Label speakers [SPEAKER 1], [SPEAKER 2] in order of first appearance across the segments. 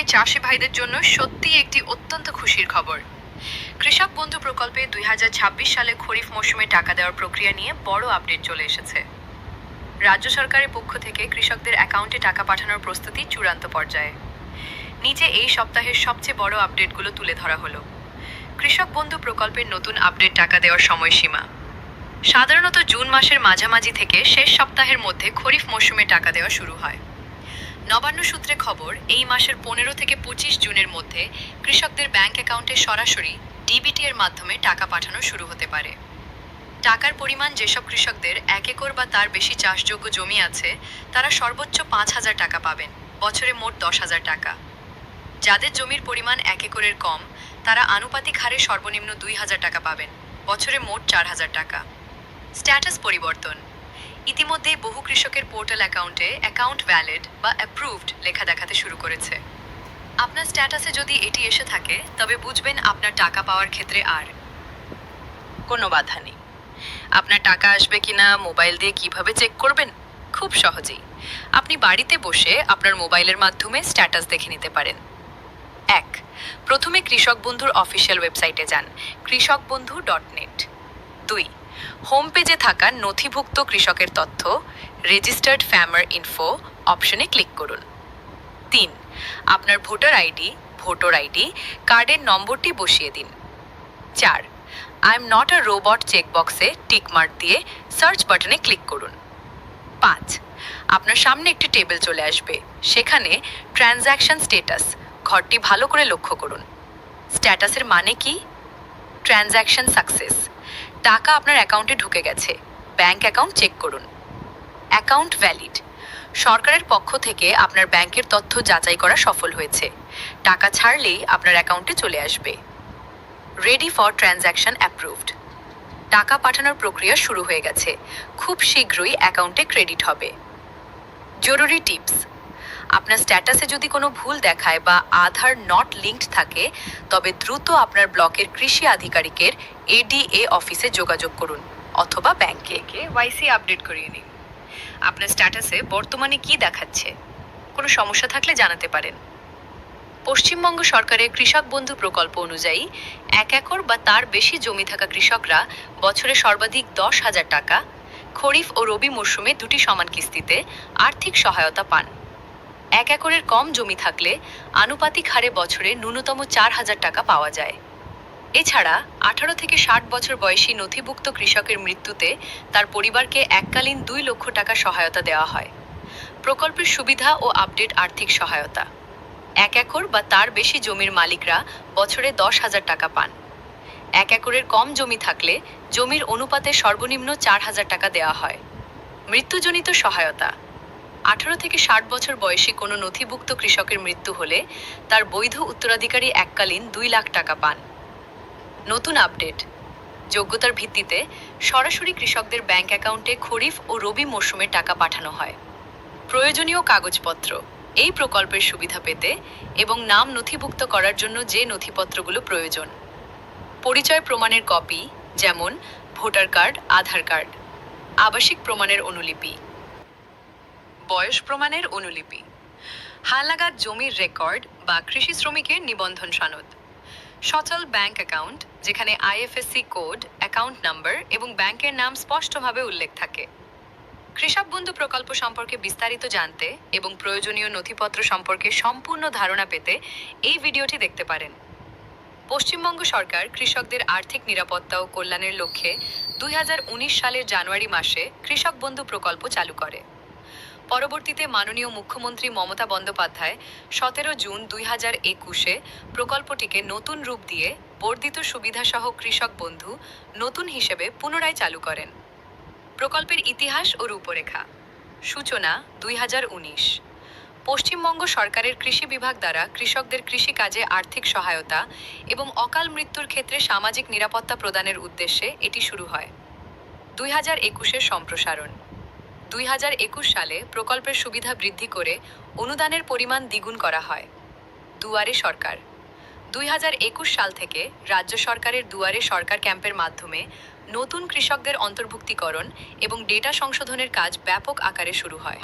[SPEAKER 1] পরিযায়ী চাষি ভাইদের জন্য সত্যিই একটি অত্যন্ত খুশির খবর। কৃষক বন্ধু প্রকল্পে 2026 সালে খরিফ মৌসুমে টাকা দেওয়ার প্রক্রিয়া নিয়ে বড় আপডেট চলে এসেছে। রাজ্য সরকারের পক্ষ থেকে কৃষকদের অ্যাকাউন্টে টাকা পাঠানোর প্রস্তুতি চূড়ান্ত পর্যায়ে। নিচে এই সপ্তাহের সবচেয়ে বড় আপডেটগুলো তুলে ধরা হলো। কৃষক বন্ধু প্রকল্পের নতুন আপডেট টাকা দেওয়ার সময়সীমা। সাধারণত জুন মাসের মাঝামাঝি থেকে শেষ সপ্তাহের মধ্যে খরিফ মৌসুমে টাকা দেওয়া শুরু হয়। নবান্ন সূত্রে খবর, এই মাসের 15 থেকে 25 জুনের মধ্যে কৃষকদের ব্যাংক অ্যাকাউন্টে সরাসরি ডিবিটি এর মাধ্যমে টাকা পাঠানো শুরু হতে পারে। টাকার পরিমাণ যেসব কৃষকদের 1 একর বা তার বেশি চাষযোগ্য জমি আছে তারা সর্বোচ্চ 5,000 টাকা পাবেন, বছরে মোট 10,000 টাকা। যাদের জমির পরিমাণ 1 একরের কম তারা আনুপাতিক হারে সর্বনিম্ন 2,000 টাকা পাবেন, বছরে মোট 4,000 টাকা। স্ট্যাটাস পরিবর্তন। ইতিমধ্যেই বহু কৃষকের পোর্টাল অ্যাকাউন্টে অ্যাকাউন্ট ভ্যালিড বা অ্যাপ্রুভড লেখা দেখাতে শুরু করেছে। আপনার স্ট্যাটাসে যদি এটি এসে থাকে তবে বুঝবেন আপনার টাকা পাওয়ার ক্ষেত্রে আর কোনো বাধা নেই। আপনার টাকা আসবে কিনা মোবাইল দিয়ে কিভাবে চেক করবেন? খুব সহজেই আপনি বাড়িতে বসে আপনার মোবাইলের মাধ্যমে স্ট্যাটাস দেখে নিতে পারেন। 1. প্রথমে কৃষক বন্ধুর অফিসিয়াল ওয়েবসাইটে যান, কৃষকবন্ধু.net। 2. হোম পেজে থাকা নথিভুক্ত কৃষকের তথ্য রেজিস্টার্ড ফার্মার ইনফো অপশনে ক্লিক করুন। 3. আপনার ভোটার আইডি কার্ডের নম্বরটি বসিয়ে দিন। 4. I am not a robot চেকবক্সে টিকমার্ক দিয়ে সার্চ বাটনে ক্লিক করুন। 5. আপনার সামনে একটি টেবিল চলে আসবে, সেখানে ট্রানজ্যাকশন স্ট্যাটাস ঘরটি ভালো করে লক্ষ্য করুন। স্ট্যাটাসের মানে কি? ট্রানজ্যাকশন সাকসেস, টাকা আপনার অ্যাকাউন্টে ঢুকে গেছে, ব্যাংক অ্যাকাউন্ট চেক করুন। অ্যাকাউন্ট ভ্যালিড, সরকারের পক্ষ থেকে আপনার ব্যাংকের তথ্য যাচাই করা সফল হয়েছে, টাকা ছাড়লেই আপনার অ্যাকাউন্টে চলে আসবে। রেডি ফর ট্রানজ্যাকশন অ্যাপ্রুভড, টাকা পাঠানোর প্রক্রিয়া শুরু হয়ে গেছে, খুব শীঘ্রই অ্যাকাউন্টে ক্রেডিট হবে। জরুরি টিপস, আপনার স্ট্যাটাসে যদি কোনো ভুল দেখায় বা আধার নট লিঙ্কড থাকে তবে দ্রুত আপনার ব্লকের কৃষি আধিকারিকের এডিএ অফিসে যোগাযোগ করুন অথবা ব্যাংকে কেওয়াইসি আপডেট করিয়ে নিন। আপনার স্ট্যাটাসে বর্তমানে কি দেখাচ্ছে? কোনো সমস্যা থাকলে জানাতে পারেন। পশ্চিমবঙ্গ সরকারের কৃষক বন্ধু প্রকল্প অনুযায়ী 1 একর বা তার বেশি জমি থাকা কৃষকরা বছরে সর্বাধিক 10,000 টাকা খরিফ ও রবি মরশুমে দুটি সমান কিস্তিতে আর্থিক সহায়তা পান। 1 একরের কম জমি থাকলে আনুপাতিক হারে বছরে ন্যূনতম 4,000 টাকা পাওয়া যায়। এছাড়া 18 থেকে 60 বছর বয়সী নথিভুক্ত কৃষকের মৃত্যুতে তার পরিবারকে এককালীন 2 লক্ষ টাকা সহায়তা দেওয়া হয়। প্রকল্পের সুবিধা ও আপডেট। আর্থিক সহায়তা, 1 একর বা তার বেশি জমির মালিকরা বছরে 10,000 টাকা পান। 1 একরের কম জমি থাকলে জমির অনুপাতে সর্বনিম্ন 4,000 টাকা দেওয়া হয়। মৃত্যুজনিত সহায়তা, 18 থেকে 60 বছর বয়সী কোনো নথিভুক্ত কৃষকের মৃত্যু হলে তার বৈধ উত্তরাধিকারী এককালীন 2 লাখ টাকা পান। নতুন আপডেট, যোগ্যতার ভিত্তিতে সরাসরি কৃষকদের ব্যাংক অ্যাকাউন্টে খরিফ ও রবি মরশুমে টাকা পাঠানো হয়। প্রয়োজনীয় কাগজপত্র, এই প্রকল্পের সুবিধা পেতে এবং নাম নথিভুক্ত করার জন্য যে নথিপত্রগুলো প্রয়োজন: পরিচয় প্রমাণের কপি যেমন ভোটার কার্ড, আধার কার্ড, আবাসিক প্রমাণের অনুলিপি, বয়স প্রমাণের অনুলিপি, হালনাগাদ জমির রেকর্ড বা কৃষি শ্রমিকের নিবন্ধন সনদ, সচল ব্যাংক অ্যাকাউন্ট যেখানে আইএফএসসি কোড, অ্যাকাউন্ট নাম্বার এবং ব্যাংকের নাম স্পষ্টভাবে উল্লেখ থাকে। কৃষক বন্ধু প্রকল্প সম্পর্কে বিস্তারিত জানতে এবং প্রয়োজনীয় নথিপত্র সম্পর্কে সম্পূর্ণ ধারণা পেতে এই ভিডিওটি দেখতে পারেন। পশ্চিমবঙ্গ সরকার কৃষকদের আর্থিক নিরাপত্তা ও কল্যাণের লক্ষ্যে 2019 সালের জানুয়ারি মাসে কৃষক বন্ধু প্রকল্প চালু করে। পরবর্তীতে মাননীয় মুখ্যমন্ত্রী মমতা বন্দ্যোপাধ্যায় 17 জুন 2021-এ প্রকল্পটিকে নতুন রূপ দিয়ে বর্ধিত সুবিধাসহ কৃষক বন্ধু নতুন হিসেবে পুনরায় চালু করেন। প্রকল্পের ইতিহাস ও রূপরেখা। সূচনা 2019। পশ্চিমবঙ্গ সরকারের কৃষি বিভাগ দ্বারা কৃষকদের কৃষি কাজে আর্থিক সহায়তা এবং অকাল মৃত্যুর ক্ষেত্রে সামাজিক নিরাপত্তা প্রদানের উদ্দেশ্যে এটি শুরু হয়। 2021-এর সম্প্রসারণ। 2021 সালে প্রকল্পের সুবিধা বৃদ্ধি করে অনুদানের পরিমাণ দ্বিগুণ করা হয়। দুয়ারে সরকার। 2021 সাল থেকে রাজ্য সরকারের দুয়ারে সরকার ক্যাম্পের মাধ্যমে নতুন কৃষকদের অন্তর্ভুক্তিকরণ এবং ডেটা সংশোধনের কাজ ব্যাপক আকারে শুরু হয়।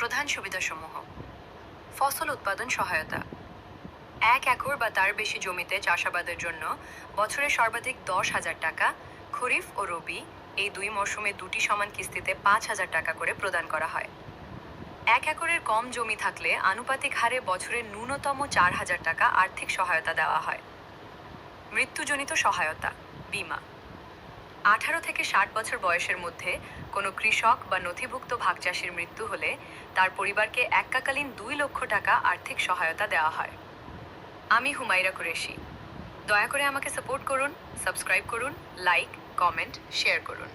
[SPEAKER 1] প্রধান সুবিধাসমূহ: ফসল উৎপাদন সহায়তা। 1 একর বা তার বেশি জমিতে চাষাবাদের জন্য বছরে সর্বাধিক 10,000 টাকা, খরিফ ও রবি এই 2 মৌসুমে 2টি সমান কিস্তিতে 5,000 টাকা করে প্রদান করা হয়। 1 একরের কম জমি থাকলে আনুপাতিক হারে বছরে ন্যূনতম 4,000 টাকা আর্থিক সহায়তা দেওয়া হয়। মৃত্যুজনিত সহায়তা, বীমা। 18 থেকে 60 বছর বয়সের মধ্যে কোনো কৃষক বা নথিভুক্ত ভাগচাষীর মৃত্যু হলে তার পরিবারকে এককালীন 2 লক্ষ টাকা আর্থিক সহায়তা দেওয়া হয়। আমি হুমায়রা কুরেশি। দয়া করে আমাকে সাপোর্ট করুন, সাবস্ক্রাইব করুন, লাইক, কমেন্ট, শেয়ার করুন।